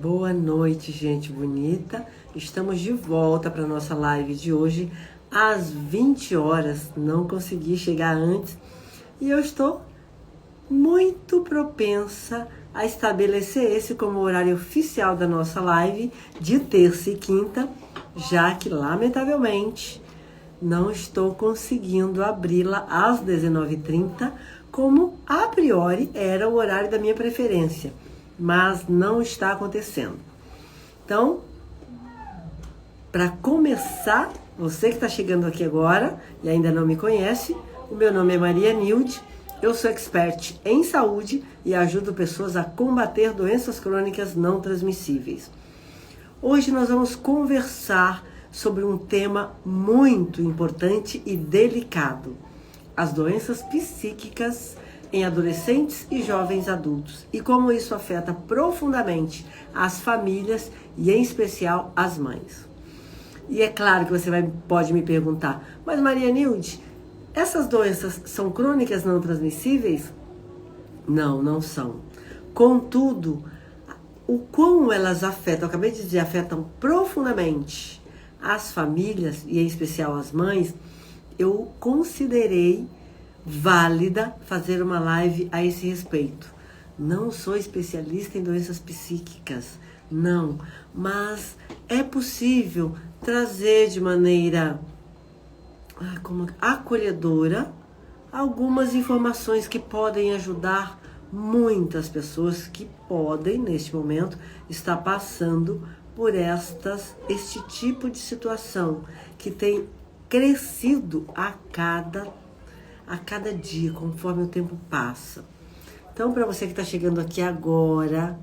Boa noite, gente bonita. Estamos de volta para nossa live de hoje às 20 horas. Não consegui chegar antes e eu estou muito propensa a estabelecer esse como horário oficial da nossa live de terça e quinta, já que, lamentavelmente, não estou conseguindo abri-la às 19h30, como a priori era o horário da minha preferência, mas não está acontecendo. Então, para começar, você que está chegando aqui agora e ainda não me conhece, o meu nome é Maria Nilde, eu sou expert em saúde e ajudo pessoas a combater doenças crônicas não transmissíveis. Hoje nós vamos conversar sobre um tema muito importante e delicado: as doenças psíquicas em adolescentes e jovens adultos e como isso afeta profundamente as famílias e em especial as mães. E é claro que você pode me perguntar, mas Maria Nilde, essas doenças são crônicas não transmissíveis? Não, não são. Contudo, o como elas afetam, eu acabei de dizer, afetam profundamente as famílias e em especial as mães, eu considerei válida fazer uma live a esse respeito. Não sou especialista em doenças psíquicas, não, mas é possível trazer de maneira como acolhedora algumas informações que podem ajudar muitas pessoas que podem, neste momento, estar passando por este tipo de situação que tem crescido a cada dia, conforme o tempo passa. Então, para você que está chegando aqui agora,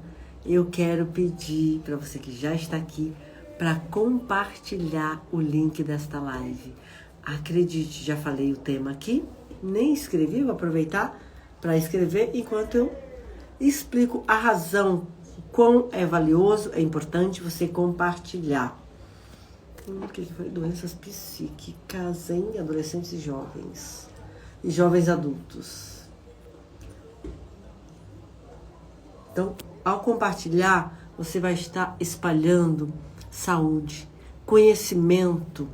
eu quero pedir para você que já está aqui para compartilhar o link desta live. Acredite, já falei o tema aqui, nem escrevi, vou aproveitar para escrever enquanto eu explico a razão, o quão é valioso, é importante você compartilhar. O que foi? Doenças psíquicas em adolescentes e jovens adultos. Então, ao compartilhar, você vai estar espalhando saúde, conhecimento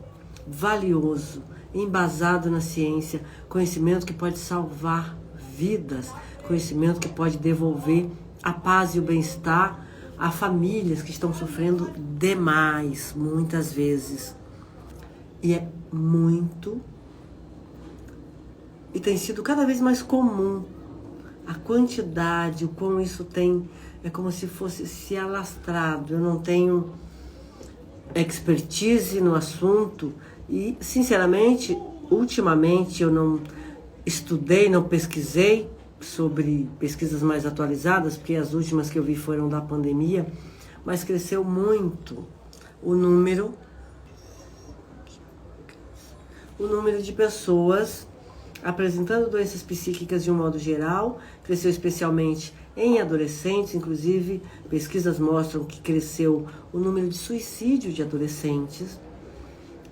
valioso, embasado na ciência, conhecimento que pode salvar vidas, conhecimento que pode devolver a paz e o bem-estar a famílias que estão sofrendo demais, muitas vezes. E é muito, e tem sido cada vez mais comum a quantidade, o quão isso tem, é como se fosse se alastrado. Eu não tenho expertise no assunto e, sinceramente, ultimamente eu não estudei, não pesquisei sobre pesquisas mais atualizadas, porque as últimas que eu vi foram da pandemia, mas cresceu muito o número de pessoas apresentando doenças psíquicas de um modo geral, cresceu especialmente em adolescentes, inclusive pesquisas mostram que cresceu o número de suicídio de adolescentes,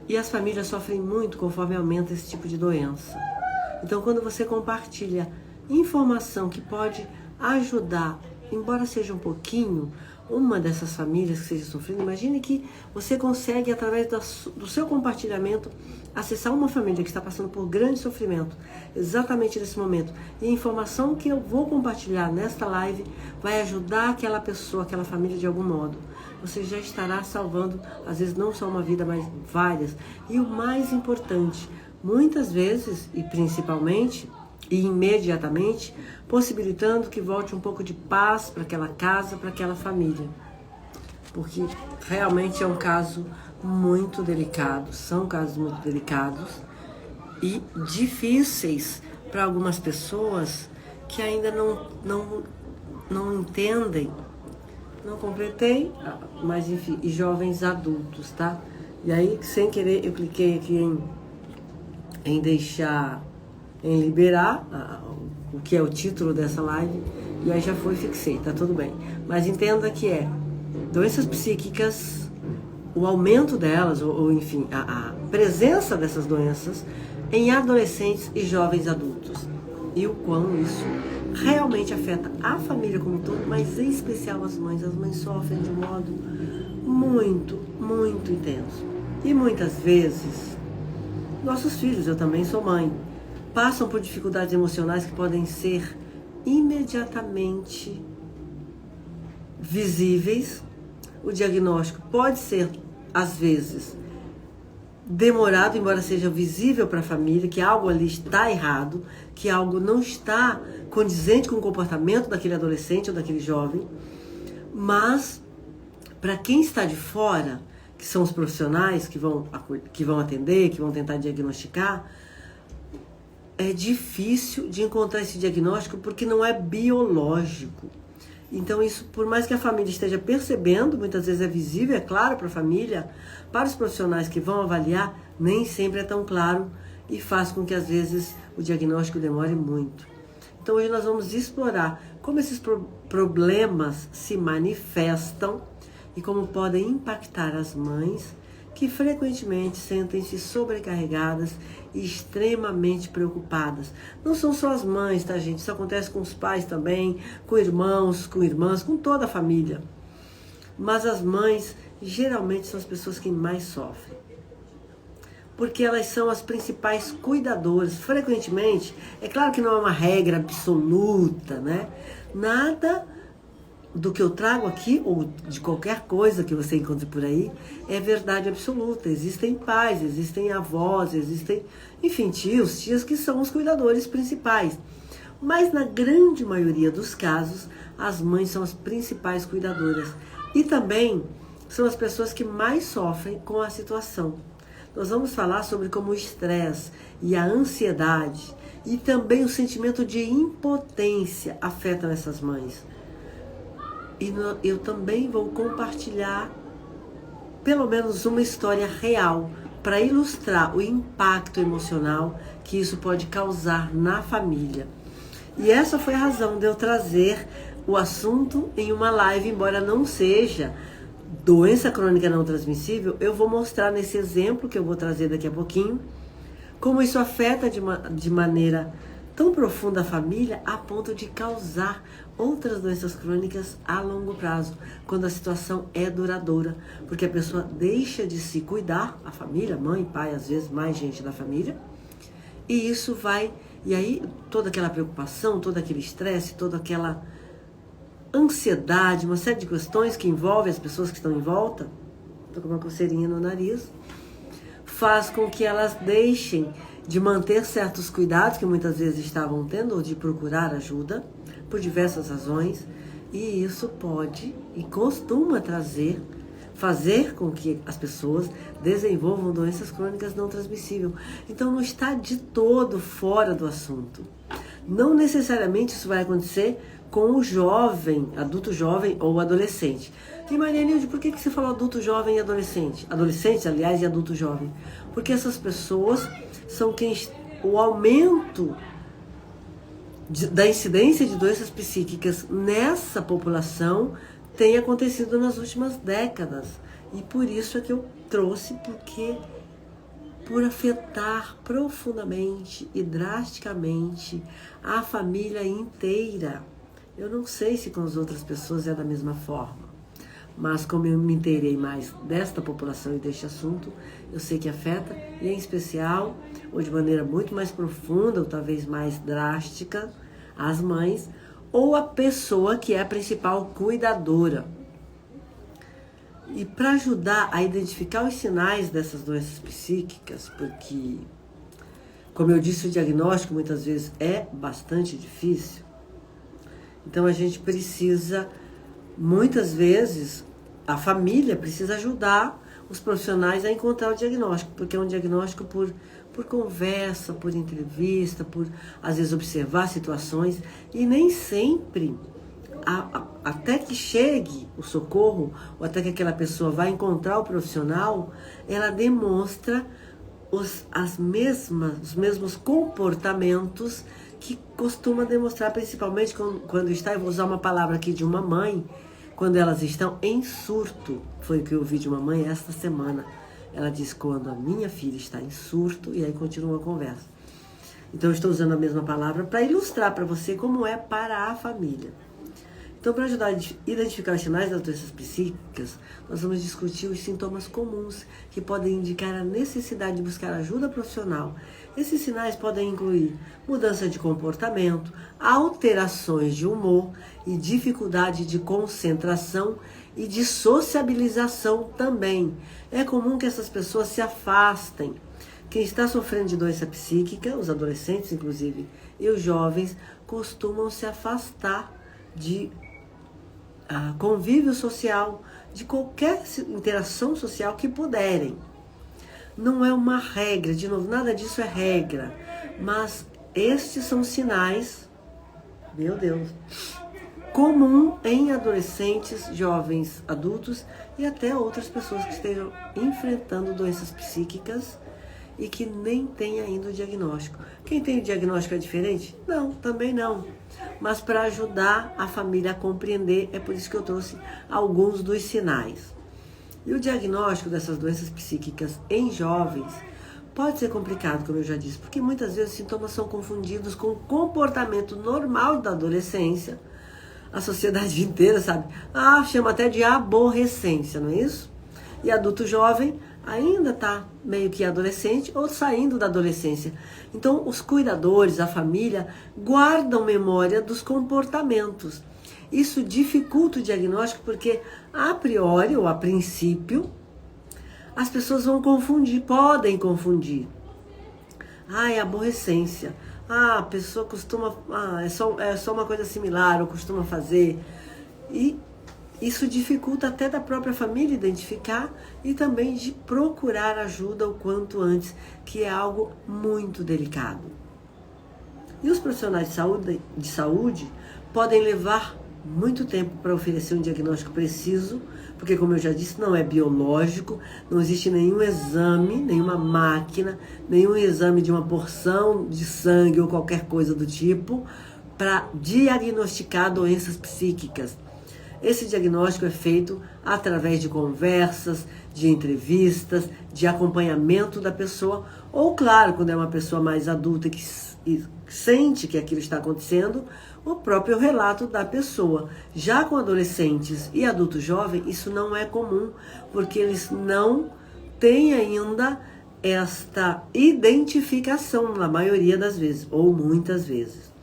e as famílias sofrem muito conforme aumenta esse tipo de doença. Então, quando você compartilha informação que pode ajudar, embora seja um pouquinho, uma dessas famílias que esteja sofrendo, imagine que você consegue, através do seu compartilhamento, acessar uma família que está passando por grande sofrimento, exatamente nesse momento. E a informação que eu vou compartilhar nesta live vai ajudar aquela pessoa, aquela família de algum modo. Você já estará salvando, às vezes não só uma vida, mas várias. E o mais importante, muitas vezes, e principalmente, e imediatamente, possibilitando que volte um pouco de paz para aquela casa, para aquela família. Porque realmente é um caso muito delicado, são casos muito delicados e difíceis para algumas pessoas que ainda não entendem. Não completei, mas enfim, e jovens adultos, tá? E aí, sem querer, eu cliquei aqui em liberar o que é o título dessa live, e aí já fixei, tá tudo bem. Mas entenda que doenças psíquicas, o aumento delas, ou enfim, a presença dessas doenças em adolescentes e jovens adultos. E o quão isso realmente afeta a família como um todo, mas em especial as mães. As mães sofrem de um modo muito, muito intenso. E muitas vezes, nossos filhos, eu também sou mãe, passam por dificuldades emocionais que podem ser imediatamente visíveis. O diagnóstico pode ser, às vezes, demorado, embora seja visível para a família, que algo ali está errado, que algo não está condizente com o comportamento daquele adolescente ou daquele jovem. Mas, para quem está de fora, que são os profissionais que vão atender, que vão tentar diagnosticar, é difícil de encontrar esse diagnóstico porque não é biológico. Então isso, por mais que a família esteja percebendo, muitas vezes é visível, é claro para a família, para os profissionais que vão avaliar, nem sempre é tão claro e faz com que às vezes o diagnóstico demore muito. Então hoje nós vamos explorar como esses problemas se manifestam e como podem impactar as mães que frequentemente sentem-se sobrecarregadas e extremamente preocupadas. Não são só as mães, tá, gente? Isso acontece com os pais também, com irmãos, com irmãs, com toda a família. Mas as mães geralmente são as pessoas que mais sofrem, porque elas são as principais cuidadoras. Frequentemente, é claro que não é uma regra absoluta, né? Nada do que eu trago aqui, ou de qualquer coisa que você encontre por aí, é verdade absoluta. Existem pais, existem avós, existem, enfim, tios, tias que são os cuidadores principais. Mas na grande maioria dos casos, as mães são as principais cuidadoras. E também são as pessoas que mais sofrem com a situação. Nós vamos falar sobre como o estresse e a ansiedade e também o sentimento de impotência afetam essas mães. E eu também vou compartilhar pelo menos uma história real para ilustrar o impacto emocional que isso pode causar na família. E essa foi a razão de eu trazer o assunto em uma live, embora não seja doença crônica não transmissível. Eu vou mostrar nesse exemplo que eu vou trazer daqui a pouquinho como isso afeta de maneira tão profunda a família a ponto de causar outras doenças crônicas a longo prazo, quando a situação é duradoura, porque a pessoa deixa de se cuidar, a família, mãe, pai, às vezes mais gente da família, e isso vai, e aí toda aquela preocupação, todo aquele estresse, toda aquela ansiedade, uma série de questões que envolvem as pessoas que estão em volta, estou com uma coceirinha no nariz, faz com que elas deixem de manter certos cuidados que muitas vezes estavam tendo, ou de procurar ajuda, por diversas razões, e isso pode e costuma fazer com que as pessoas desenvolvam doenças crônicas não transmissíveis. Então não está de todo fora do assunto. Não necessariamente isso vai acontecer com o jovem, adulto jovem ou adolescente. E Maria Nilde, por que você falou adulto jovem e adolescente? Adolescente, aliás, e adulto jovem. Porque essas pessoas são o aumento da incidência de doenças psíquicas nessa população tem acontecido nas últimas décadas. E por isso é que eu trouxe, porque por afetar profundamente e drasticamente a família inteira. Eu não sei se com as outras pessoas é da mesma forma, mas como eu me inteirei mais desta população e deste assunto, eu sei que afeta, e em especial, ou de maneira muito mais profunda, ou talvez mais drástica, as mães, ou a pessoa que é a principal cuidadora. E para ajudar a identificar os sinais dessas doenças psíquicas, porque, como eu disse, o diagnóstico muitas vezes é bastante difícil, então a gente precisa, muitas vezes, a família precisa ajudar os profissionais a encontrar o diagnóstico, porque é um diagnóstico por conversa, por entrevista, por, às vezes, observar situações, e nem sempre, até que chegue o socorro, ou até que aquela pessoa vá encontrar o profissional, ela demonstra os mesmos comportamentos que costuma demonstrar, principalmente quando está, eu vou usar uma palavra aqui de uma mãe, quando elas estão em surto. Foi o que eu ouvi de uma mãe esta semana. Ela disse: quando a minha filha está em surto, e aí continua a conversa. Então eu estou usando a mesma palavra para ilustrar para você como é para a família. Então, para ajudar a identificar os sinais das doenças psíquicas, nós vamos discutir os sintomas comuns que podem indicar a necessidade de buscar ajuda profissional. Esses sinais podem incluir mudança de comportamento, alterações de humor e dificuldade de concentração e de sociabilização também. É comum que essas pessoas se afastem. Quem está sofrendo de doença psíquica, os adolescentes inclusive, e os jovens, costumam se afastar de convívio social, de qualquer interação social que puderem. Não é uma regra, de novo, nada disso é regra, mas estes são sinais, meu Deus, comum em adolescentes, jovens, adultos e até outras pessoas que estejam enfrentando doenças psíquicas e que nem tem ainda o diagnóstico. Quem tem o diagnóstico é diferente? Não, também não. Mas para ajudar a família a compreender, é por isso que eu trouxe alguns dos sinais. E o diagnóstico dessas doenças psíquicas em jovens pode ser complicado, como eu já disse, porque muitas vezes os sintomas são confundidos com o comportamento normal da adolescência. A sociedade inteira, sabe? Chama até de aborrecência, não é isso? E adulto jovem ainda está meio que adolescente ou saindo da adolescência. Então, os cuidadores, a família, guardam memória dos comportamentos. Isso dificulta o diagnóstico porque, a priori ou a princípio, as pessoas vão confundir, podem confundir. É aborrecência. A pessoa costuma... é só uma coisa similar, ou costuma fazer. E isso dificulta até da própria família identificar e também de procurar ajuda o quanto antes, que é algo muito delicado. E os profissionais de saúde podem levar muito tempo para oferecer um diagnóstico preciso, porque, como eu já disse, não é biológico, não existe nenhum exame, nenhuma máquina, nenhum exame de uma porção de sangue ou qualquer coisa do tipo para diagnosticar doenças psíquicas. Esse diagnóstico é feito através de conversas, de entrevistas, de acompanhamento da pessoa, ou, claro, quando é uma pessoa mais adulta que sente que aquilo está acontecendo, o próprio relato da pessoa. Já com adolescentes e adultos jovens, isso não é comum, porque eles não têm ainda esta identificação, na maioria das vezes, ou muitas vezes.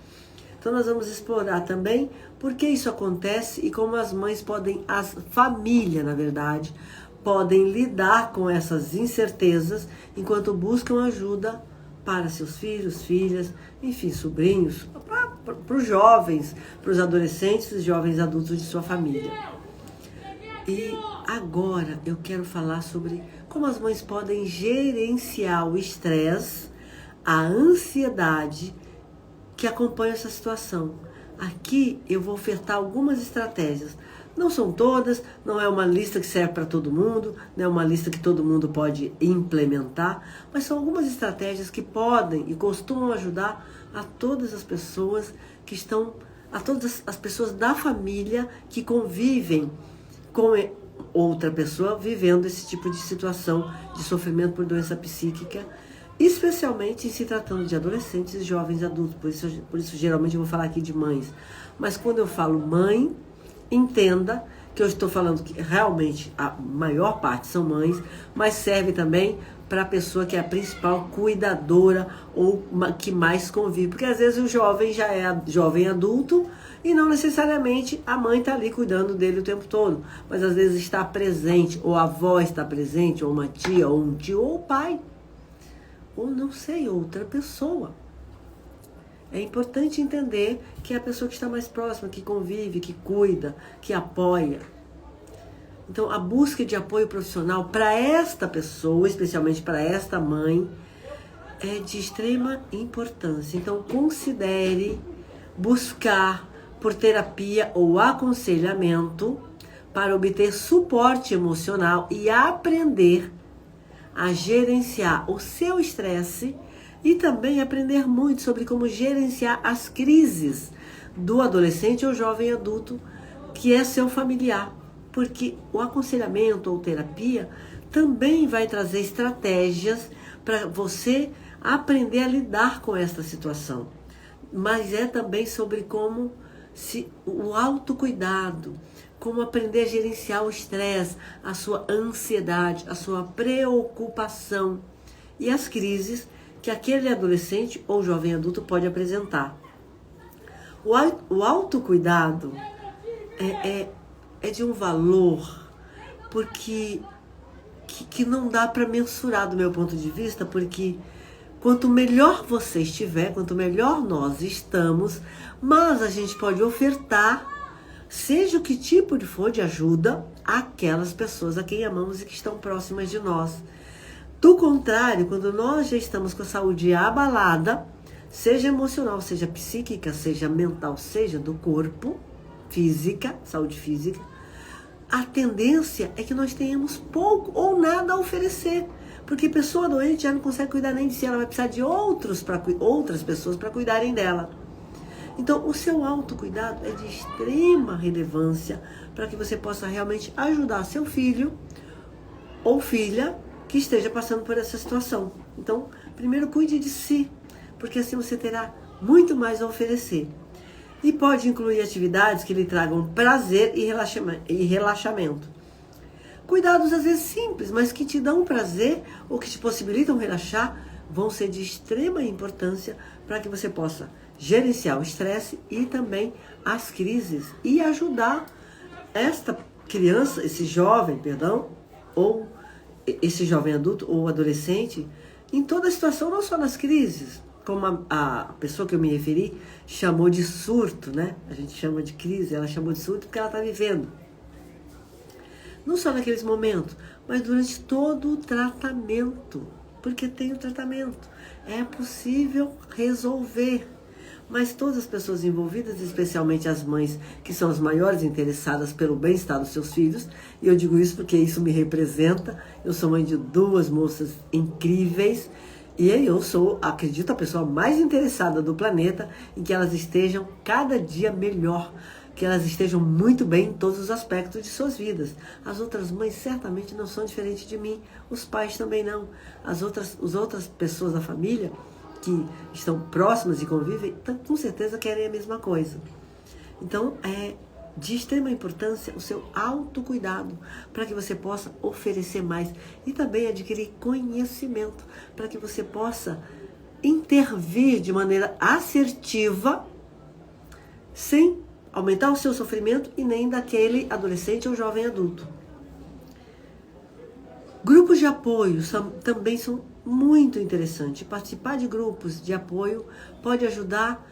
Então nós vamos explorar também por que isso acontece e como as mães podem, as famílias, na verdade, podem lidar com essas incertezas enquanto buscam ajuda para seus filhos, filhas, enfim, sobrinhos, para os jovens, para os adolescentes e jovens adultos de sua família. E agora eu quero falar sobre como as mães podem gerenciar o estresse, a ansiedade que acompanha essa situação. Aqui eu vou ofertar algumas estratégias. Não são todas, não é uma lista que serve para todo mundo, não é uma lista que todo mundo pode implementar, mas são algumas estratégias que podem e costumam ajudar a todas as pessoas que estão, a todas as pessoas da família que convivem com outra pessoa vivendo esse tipo de situação de sofrimento por doença psíquica, especialmente em se tratando de adolescentes e jovens adultos. Por isso geralmente eu vou falar aqui de mães. Mas quando eu falo mãe, entenda que eu estou falando que realmente a maior parte são mães, mas serve também para a pessoa que é a principal cuidadora ou que mais convive. Porque às vezes o jovem já é jovem adulto e não necessariamente a mãe está ali cuidando dele o tempo todo. Mas às vezes está presente, ou a avó está presente, ou uma tia, ou um tio, ou o pai. Ou não sei, outra pessoa. É importante entender que é a pessoa que está mais próxima, que convive, que cuida, que apoia. Então, a busca de apoio profissional para esta pessoa, especialmente para esta mãe, é de extrema importância. Então, considere buscar por terapia ou aconselhamento para obter suporte emocional e aprender a gerenciar o seu estresse e também aprender muito sobre como gerenciar as crises do adolescente ou jovem adulto que é seu familiar. Porque o aconselhamento ou terapia também vai trazer estratégias para você aprender a lidar com esta situação. Mas é também sobre como o autocuidado, como aprender a gerenciar o estresse, a sua ansiedade, a sua preocupação e as crises que aquele adolescente ou jovem adulto pode apresentar. O autocuidado é de um valor porque que não dá para mensurar do meu ponto de vista, porque quanto melhor você estiver, quanto melhor nós estamos, mais a gente pode ofertar, seja o que tipo de for de ajuda, àquelas pessoas a quem amamos e que estão próximas de nós. Do contrário, quando nós já estamos com a saúde abalada, seja emocional, seja psíquica, seja mental, seja do corpo, física, saúde física, a tendência é que nós tenhamos pouco ou nada a oferecer. Porque pessoa doente já não consegue cuidar nem de si, ela vai precisar de outras pessoas para cuidarem dela. Então, o seu autocuidado é de extrema relevância para que você possa realmente ajudar seu filho ou filha que esteja passando por essa situação. Então, primeiro cuide de si, porque assim você terá muito mais a oferecer. E pode incluir atividades que lhe tragam prazer e relaxamento. Cuidados às vezes simples, mas que te dão prazer ou que te possibilitam relaxar, vão ser de extrema importância para que você possa gerenciar o estresse e também as crises e ajudar esta criança, esse jovem, ou esse jovem adulto ou adolescente em toda a situação, não só nas crises, como a pessoa que eu me referi chamou de surto, né? A gente chama de crise, ela chamou de surto porque ela está vivendo. Não só naqueles momentos, mas durante todo o tratamento, porque tem o tratamento. É possível resolver. Mas todas as pessoas envolvidas, especialmente as mães, que são as maiores interessadas pelo bem-estar dos seus filhos, e eu digo isso porque isso me representa, eu sou mãe de 2 moças incríveis, e eu sou, acredito, a pessoa mais interessada do planeta em que elas estejam cada dia melhor, que elas estejam muito bem em todos os aspectos de suas vidas. As outras mães certamente não são diferentes de mim, os pais também não. As outras pessoas da família que estão próximas e convivem, com certeza querem a mesma coisa. Então, é de extrema importância o seu autocuidado, para que você possa oferecer mais e também adquirir conhecimento, para que você possa intervir de maneira assertiva, sem aumentar o seu sofrimento e nem daquele adolescente ou jovem adulto. Grupos de apoio também são muito interessantes. Participar de grupos de apoio pode ajudar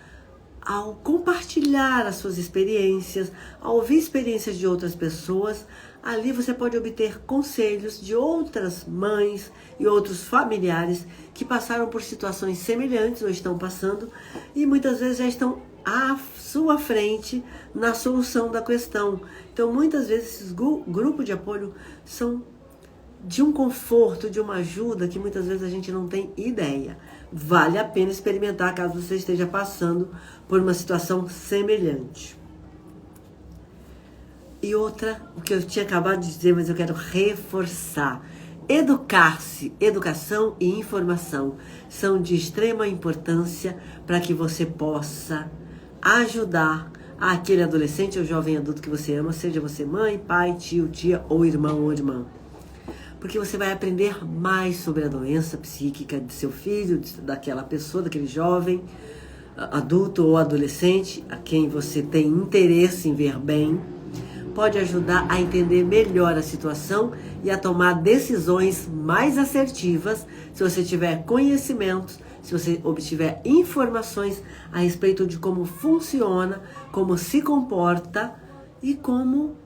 ao compartilhar as suas experiências, ao ouvir experiências de outras pessoas. Ali você pode obter conselhos de outras mães e outros familiares que passaram por situações semelhantes ou estão passando e muitas vezes já estão à sua frente na solução da questão. Então, muitas vezes, esses grupos de apoio são de um conforto, de uma ajuda que muitas vezes a gente não tem ideia. Vale a pena experimentar caso você esteja passando por uma situação semelhante. E outra, o que eu tinha acabado de dizer, mas eu quero reforçar. Educar-se, educação e informação são de extrema importância para que você possa ajudar aquele adolescente ou jovem adulto que você ama, seja você mãe, pai, tio, tia ou irmão ou irmã. Porque você vai aprender mais sobre a doença psíquica de seu filho, daquela pessoa, daquele jovem, adulto ou adolescente, a quem você tem interesse em ver bem. Pode ajudar a entender melhor a situação e a tomar decisões mais assertivas se você tiver conhecimentos, se você obtiver informações a respeito de como funciona, como se comporta e como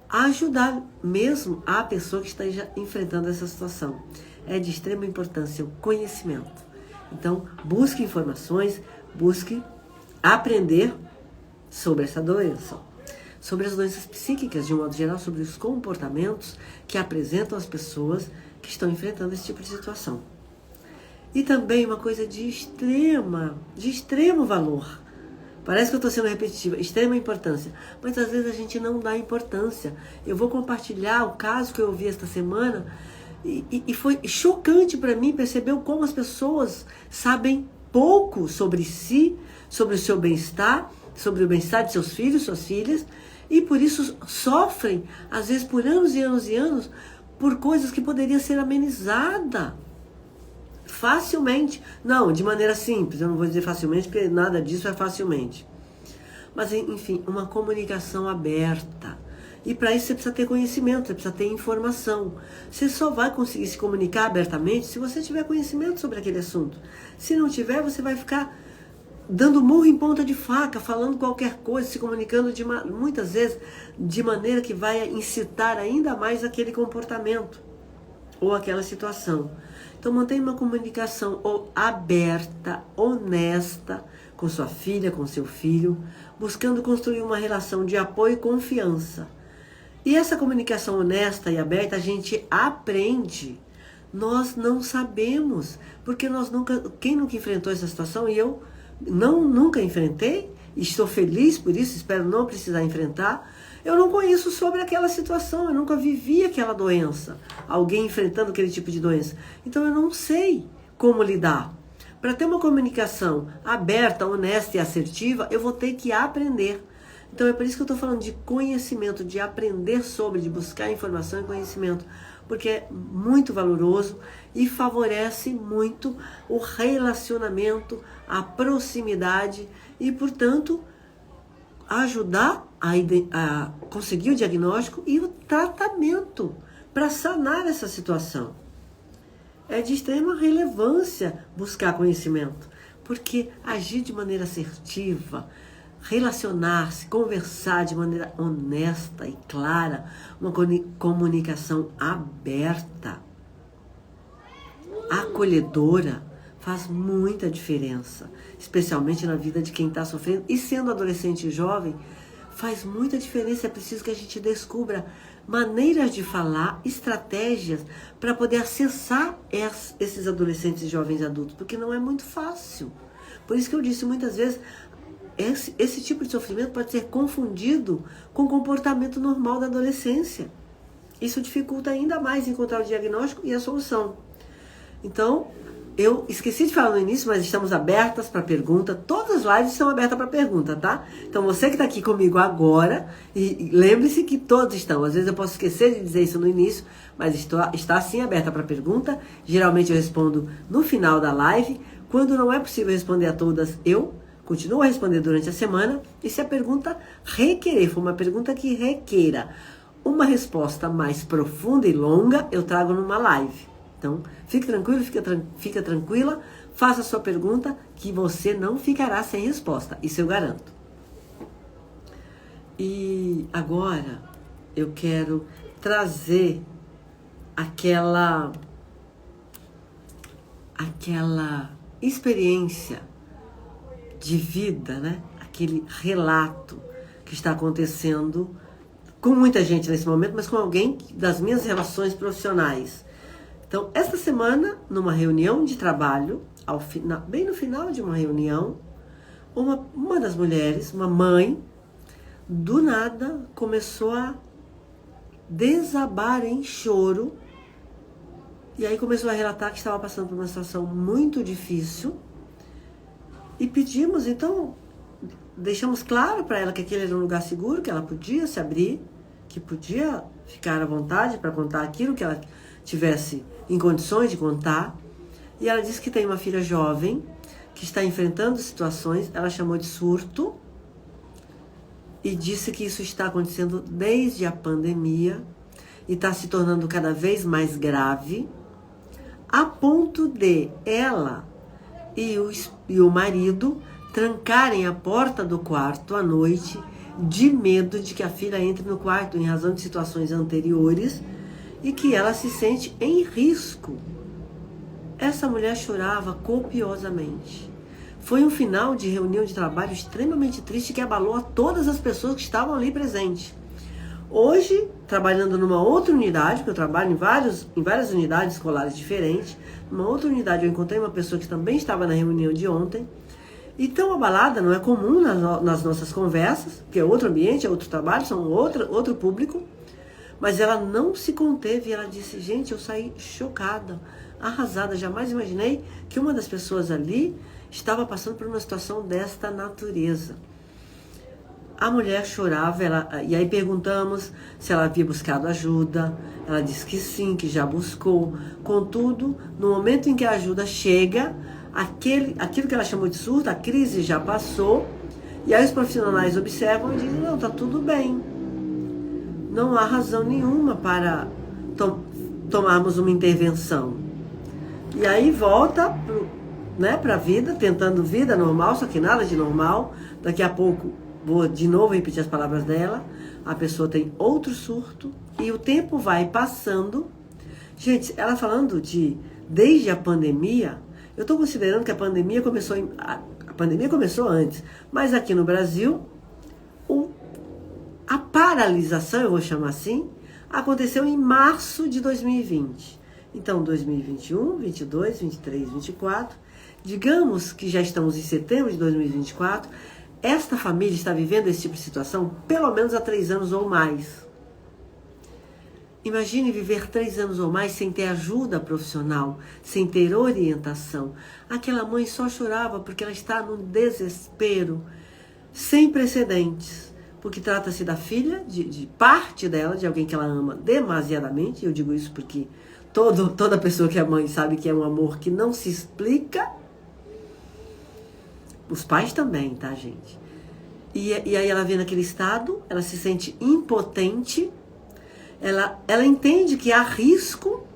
ajudar mesmo a pessoa que esteja enfrentando essa situação. É de extrema importância o conhecimento. Então, busque informações, busque aprender sobre essa doença, sobre as doenças psíquicas, de um modo geral, sobre os comportamentos que apresentam as pessoas que estão enfrentando esse tipo de situação. E também uma coisa de extremo valor. Parece que eu estou sendo repetitiva, extrema importância. Mas às vezes a gente não dá importância. Eu vou compartilhar o caso que eu ouvi esta semana E foi chocante para mim perceber como as pessoas sabem pouco sobre si, sobre o seu bem-estar, sobre o bem-estar de seus filhos, suas filhas, e por isso sofrem, às vezes por anos e anos e anos, por coisas que poderiam ser amenizadas facilmente. Não, de maneira simples, eu não vou dizer facilmente, porque nada disso é facilmente. Mas, enfim, uma comunicação aberta. E para isso você precisa ter conhecimento, você precisa ter informação. Você só vai conseguir se comunicar abertamente se você tiver conhecimento sobre aquele assunto. Se não tiver, você vai ficar dando murro em ponta de faca, falando qualquer coisa, se comunicando muitas vezes de maneira que vai incitar ainda mais aquele comportamento ou aquela situação. Então mantenha uma comunicação aberta, honesta com sua filha, com seu filho, buscando construir uma relação de apoio e confiança. E essa comunicação honesta e aberta a gente aprende. Nós não sabemos, porque quem nunca enfrentou essa situação, e eu nunca enfrentei, estou feliz por isso, espero não precisar enfrentar. Eu não conheço sobre aquela situação, eu nunca vivi aquela doença, alguém enfrentando aquele tipo de doença. Então eu não sei como lidar. Para ter uma comunicação aberta, honesta e assertiva, eu vou ter que aprender. Então é por isso que eu estou falando de conhecimento, de aprender sobre, de buscar informação e conhecimento, porque é muito valoroso e favorece muito o relacionamento, a proximidade e, portanto, ajudar a conseguir o diagnóstico e o tratamento para sanar essa situação. É de extrema relevância buscar conhecimento, porque agir de maneira assertiva, relacionar-se, conversar de maneira honesta e clara, uma comunicação aberta, acolhedora, faz muita diferença, especialmente na vida de quem está sofrendo. E sendo adolescente e jovem, faz muita diferença. É preciso que a gente descubra maneiras de falar, estratégias para poder acessar esses adolescentes e jovens adultos, porque não é muito fácil. Por isso que eu disse muitas vezes, esse tipo de sofrimento pode ser confundido com o comportamento normal da adolescência. Isso dificulta ainda mais encontrar o diagnóstico e a solução. Então, eu esqueci de falar no início, mas estamos abertas para pergunta. Todas as lives estão abertas para pergunta, tá? Então, você que está aqui comigo agora, e lembre-se que todos estão. Às vezes eu posso esquecer de dizer isso no início, mas está sim aberta para pergunta. Geralmente eu respondo no final da live. Quando não é possível responder a todas, eu continuo a responder durante a semana. E se a pergunta requerer, for uma pergunta que requeira uma resposta mais profunda e longa, eu trago numa live. Então, fique tranquilo, fica tranquila, faça a sua pergunta que você não ficará sem resposta, isso eu garanto. E agora eu quero trazer aquela experiência de vida, né? Aquele relato que está acontecendo com muita gente nesse momento, mas com alguém das minhas relações profissionais. Então, esta semana, numa reunião de trabalho, bem no final de uma reunião, uma das mulheres, uma mãe, do nada começou a desabar em choro. E aí começou a relatar que estava passando por uma situação muito difícil. E pedimos, então, deixamos claro para ela que aquele era um lugar seguro, que ela podia se abrir, que podia ficar à vontade para contar aquilo que ela tivesse em condições de contar. E ela disse que tem uma filha jovem que está enfrentando situações, ela chamou de surto, e disse que isso está acontecendo desde a pandemia e está se tornando cada vez mais grave, a ponto de ela e o marido trancarem a porta do quarto à noite de medo de que a filha entre no quarto em razão de situações anteriores e que ela se sente em risco. Essa mulher chorava copiosamente. Foi um final de reunião de trabalho extremamente triste que abalou a todas as pessoas que estavam ali presentes. Hoje, trabalhando numa outra unidade, porque eu trabalho em várias unidades escolares diferentes, numa outra unidade eu encontrei uma pessoa que também estava na reunião de ontem, e tão abalada, não é comum nas nossas conversas, porque é outro ambiente, é outro trabalho, são outro público, Mas ela não se conteve e ela disse, gente, eu saí chocada, arrasada. Jamais imaginei que uma das pessoas ali estava passando por uma situação desta natureza. A mulher chorava, e aí perguntamos se ela havia buscado ajuda. Ela disse que sim, que já buscou. Contudo, no momento em que a ajuda chega, aquilo que ela chamou de surto, a crise já passou. E aí os profissionais observam e dizem, não, está tudo bem. Não há razão nenhuma para tomarmos uma intervenção. E aí volta para a vida, tentando vida normal, só que nada de normal. Daqui a pouco, vou de novo repetir as palavras dela, a pessoa tem outro surto e o tempo vai passando. Gente, ela falando desde a pandemia, eu estou considerando que a pandemia começou antes, mas aqui no Brasil, a paralisação, eu vou chamar assim, aconteceu em março de 2020. Então, 2021, 22, 23, 24, digamos que já estamos em setembro de 2024, esta família está vivendo esse tipo de situação pelo menos há 3 anos ou mais. Imagine viver 3 anos ou mais sem ter ajuda profissional, sem ter orientação. Aquela mãe só chorava porque ela está num desespero sem precedentes. Porque trata-se da filha, de parte dela, de alguém que ela ama demasiadamente. Eu digo isso porque toda pessoa que é mãe sabe que é um amor que não se explica. Os pais também, tá, gente? E aí ela vê naquele estado, ela se sente impotente, ela entende que há risco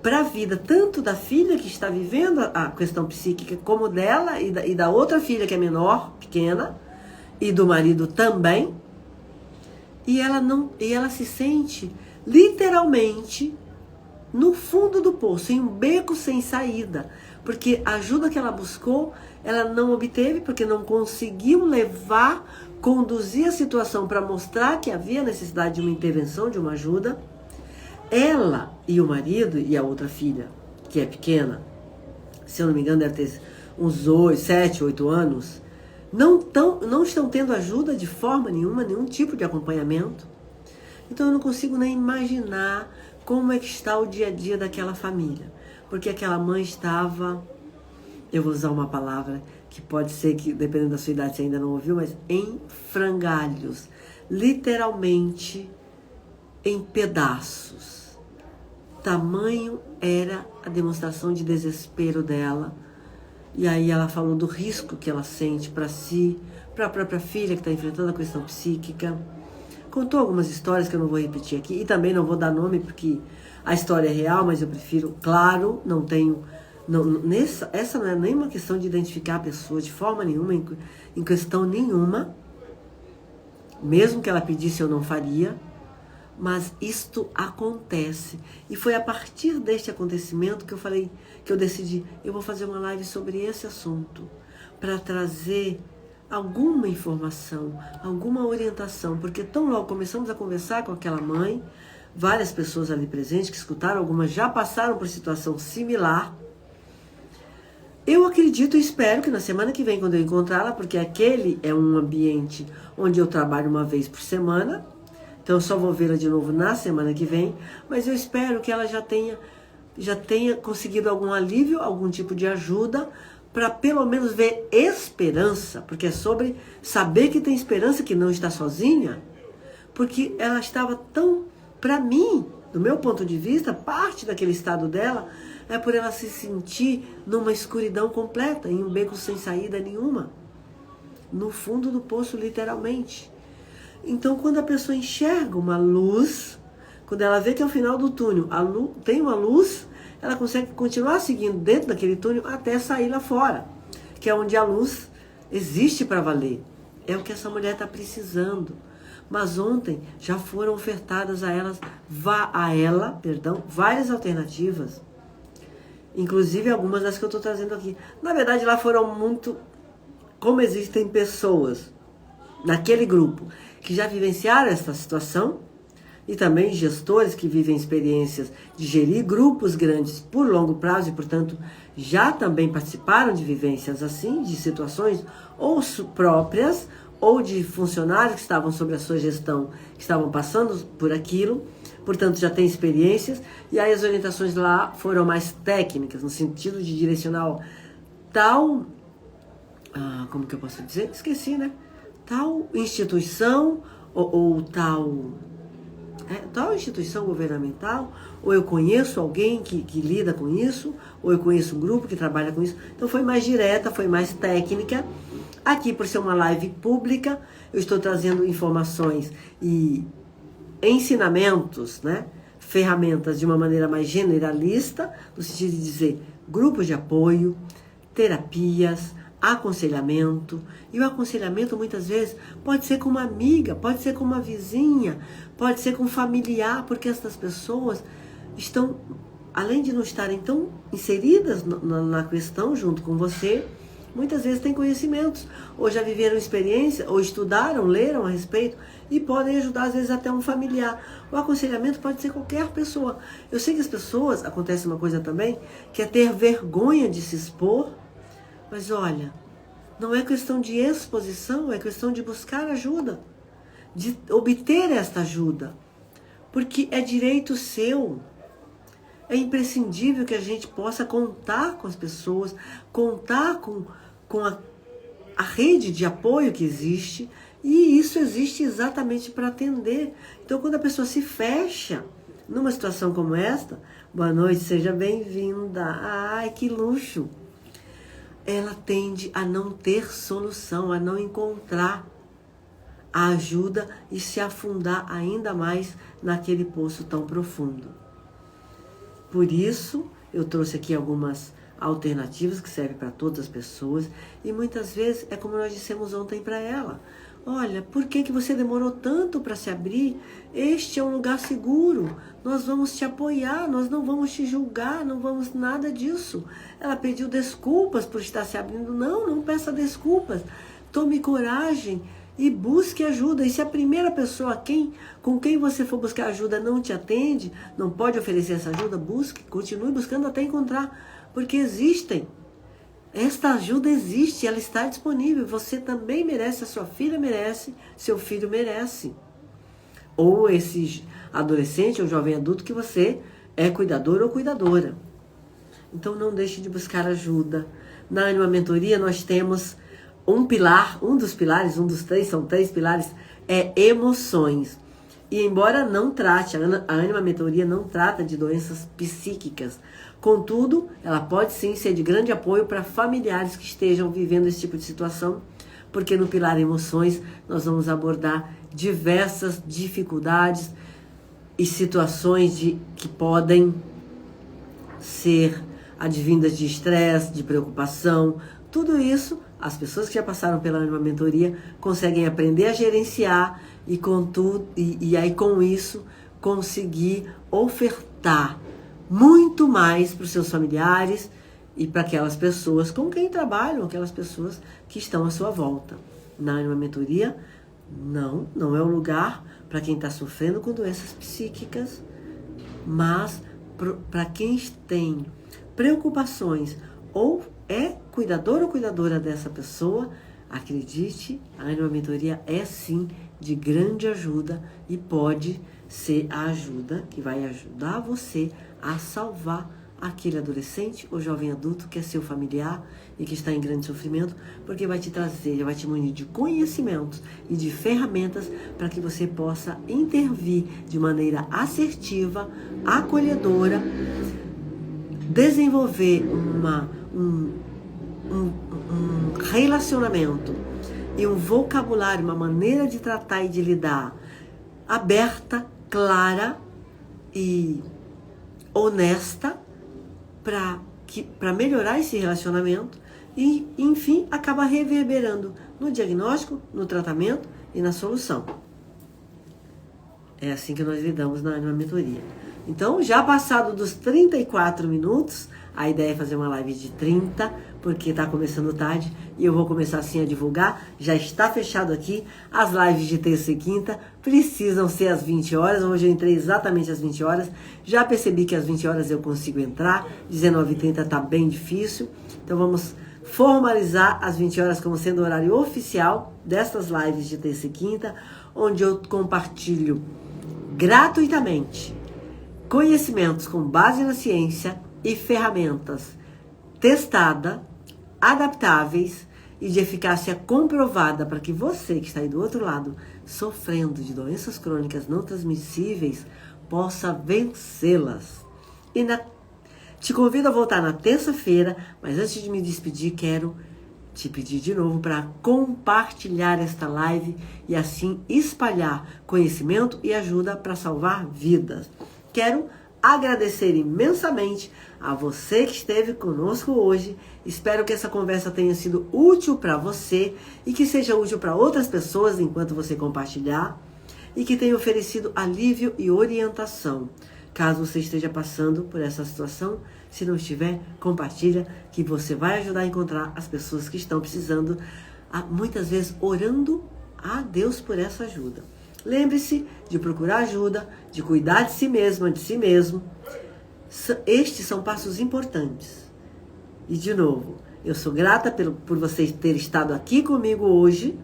para a vida, tanto da filha que está vivendo a questão psíquica, como dela e da outra filha que é menor, pequena, e do marido também. E ela se sente literalmente no fundo do poço, em um beco sem saída, porque a ajuda que ela buscou, ela não obteve, porque não conseguiu conduzir a situação para mostrar que havia necessidade de uma intervenção, de uma ajuda. Ela e o marido e a outra filha, que é pequena, se eu não me engano deve ter uns 7, 8 anos, não estão tendo ajuda de forma nenhuma, nenhum tipo de acompanhamento. Então eu não consigo nem imaginar como é que está o dia a dia daquela família. Porque aquela mãe estava, eu vou usar uma palavra que pode ser que, dependendo da sua idade, você ainda não ouviu, mas em frangalhos. Literalmente em pedaços. Tamanho era a demonstração de desespero dela. E aí ela falou do risco que ela sente para si, para a própria filha que está enfrentando a questão psíquica. Contou algumas histórias que eu não vou repetir aqui. E também não vou dar nome porque a história é real, mas eu prefiro, claro, não tenho... essa não é nem uma questão de identificar a pessoa de forma nenhuma, em questão nenhuma. Mesmo que ela pedisse, eu não faria. Mas isto acontece. E foi a partir deste acontecimento que eu falei, que eu decidi, eu vou fazer uma live sobre esse assunto, para trazer alguma informação, alguma orientação, porque tão logo começamos a conversar com aquela mãe, várias pessoas ali presentes que escutaram, algumas já passaram por situação similar. Eu acredito e espero que na semana que vem, quando eu encontrá-la, porque aquele é um ambiente onde eu trabalho uma vez por semana, então eu só vou vê-la de novo na semana que vem, mas eu espero que ela já tenha conseguido algum alívio, algum tipo de ajuda, para pelo menos ver esperança, porque é sobre saber que tem esperança, que não está sozinha, porque ela estava tão, para mim, do meu ponto de vista, parte daquele estado dela é por ela se sentir numa escuridão completa, em um beco sem saída nenhuma, no fundo do poço, literalmente. Então, quando a pessoa enxerga uma luz, quando ela vê que ao final do túnel tem uma luz, ela consegue continuar seguindo dentro daquele túnel até sair lá fora, que é onde a luz existe para valer. É o que essa mulher está precisando. Mas ontem já foram ofertadas a ela várias alternativas, inclusive algumas das que eu estou trazendo aqui. Na verdade, lá foram muito, como existem pessoas naquele grupo que já vivenciaram essa situação, e também gestores que vivem experiências de gerir grupos grandes por longo prazo e, portanto, já também participaram de vivências assim, de situações ou próprias ou de funcionários que estavam sob a sua gestão, que estavam passando por aquilo, portanto já tem experiências, e aí as orientações lá foram mais técnicas, no sentido de direcionar tal, como que eu posso dizer? Esqueci, né? Tal instituição ou tal instituição governamental, ou eu conheço alguém que lida com isso, ou eu conheço um grupo que trabalha com isso. Então foi mais direta, foi mais técnica. Aqui, por ser uma live pública, eu estou trazendo informações e ensinamentos, né? Ferramentas de uma maneira mais generalista, no sentido de dizer grupos de apoio, terapias, aconselhamento. E o aconselhamento muitas vezes pode ser com uma amiga, pode ser com uma vizinha, pode ser com um familiar, porque essas pessoas estão, além de não estarem tão inseridas na questão junto com você, muitas vezes têm conhecimentos, ou já viveram experiência, ou estudaram, leram a respeito, e podem ajudar, às vezes, até um familiar. O aconselhamento pode ser qualquer pessoa. Eu sei que as pessoas, acontece uma coisa também, que é ter vergonha de se expor, mas olha, não é questão de exposição, é questão de buscar ajuda, de obter esta ajuda, porque é direito seu. É imprescindível que a gente possa contar com as pessoas, contar com a rede de apoio que existe, e isso existe exatamente para atender. Então, quando a pessoa se fecha numa situação como esta, boa noite, seja bem-vinda, ai, que luxo, ela tende a não ter solução, a não encontrar a ajuda e se afundar ainda mais naquele poço tão profundo. Por isso, eu trouxe aqui algumas alternativas que servem para todas as pessoas, e muitas vezes é como nós dissemos ontem para ela: olha, por que você demorou tanto para se abrir? Este é um lugar seguro, nós vamos te apoiar, nós não vamos te julgar, não vamos nada disso. Ela pediu desculpas por estar se abrindo. Não peça desculpas, tome coragem e busque ajuda. E se a primeira pessoa com quem você for buscar ajuda não te atende, não pode oferecer essa ajuda, busque, continue buscando até encontrar, porque existem. Esta ajuda existe, ela está disponível. Você também merece, a sua filha merece, seu filho merece. Ou esse adolescente ou jovem adulto que você é cuidador ou cuidadora. Então não deixe de buscar ajuda. Na Ânima Mentoria nós temos um pilar, um dos três, são 3 pilares, é emoções. E embora não trate, a Ânima Mentoria não trata de doenças psíquicas, contudo, ela pode sim ser de grande apoio para familiares que estejam vivendo esse tipo de situação, porque no pilar emoções nós vamos abordar diversas dificuldades e situações que podem ser advindas de estresse, de preocupação. Tudo isso, as pessoas que já passaram pela Ânima Mentoria conseguem aprender a gerenciar e aí com isso conseguir ofertar muito mais para os seus familiares e para aquelas pessoas com quem trabalham, aquelas pessoas que estão à sua volta. Na Ânima Mentoria, não é um lugar para quem está sofrendo com doenças psíquicas, mas para quem tem preocupações ou é cuidador ou cuidadora dessa pessoa. Acredite, a Ânima Mentoria é sim de grande ajuda e pode ser a ajuda que vai ajudar você a salvar aquele adolescente ou jovem adulto que é seu familiar e que está em grande sofrimento, porque vai te trazer, vai te munir de conhecimentos e de ferramentas para que você possa intervir de maneira assertiva, acolhedora, desenvolver um relacionamento e um vocabulário, uma maneira de tratar e de lidar aberta, clara e honesta para melhorar esse relacionamento e, enfim, acaba reverberando no diagnóstico, no tratamento e na solução. É assim que nós lidamos na Ânima Mentoria. Então, já passado dos 34 minutos, a ideia é fazer uma live de 30, porque está começando tarde e eu vou começar assim a divulgar. Já está fechado aqui. As lives de terça e quinta precisam ser às 20 horas. Hoje eu entrei exatamente às 20 horas. Já percebi que às 20 horas eu consigo entrar. 19h30 está bem difícil. Então vamos formalizar às 20 horas como sendo o horário oficial destas lives de terça e quinta, onde eu compartilho gratuitamente conhecimentos com base na ciência e ferramentas testadas, adaptáveis e de eficácia comprovada para que você que está aí do outro lado, sofrendo de doenças crônicas não transmissíveis, possa vencê-las. Te convido a voltar na terça-feira, mas antes de me despedir, quero te pedir de novo para compartilhar esta live e assim espalhar conhecimento e ajuda para salvar vidas. Quero agradecer imensamente a você que esteve conosco hoje. Espero que essa conversa tenha sido útil para você e que seja útil para outras pessoas enquanto você compartilhar e que tenha oferecido alívio e orientação. Caso você esteja passando por essa situação, se não estiver, compartilha, que você vai ajudar a encontrar as pessoas que estão precisando, muitas vezes orando a Deus por essa ajuda. Lembre-se de procurar ajuda, de cuidar de si mesma, de si mesmo. Estes são passos importantes. E de novo, eu sou grata por você ter estado aqui comigo hoje.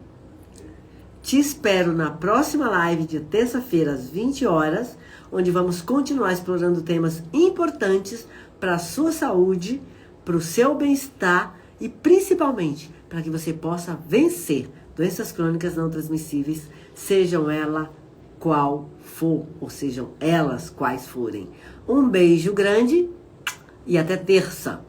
Te espero na próxima live de terça-feira às 20 horas, onde vamos continuar explorando temas importantes para a sua saúde, para o seu bem-estar e principalmente para que você possa vencer doenças crônicas não transmissíveis, sejam elas qual for, ou sejam elas quais forem. Um beijo grande e até terça!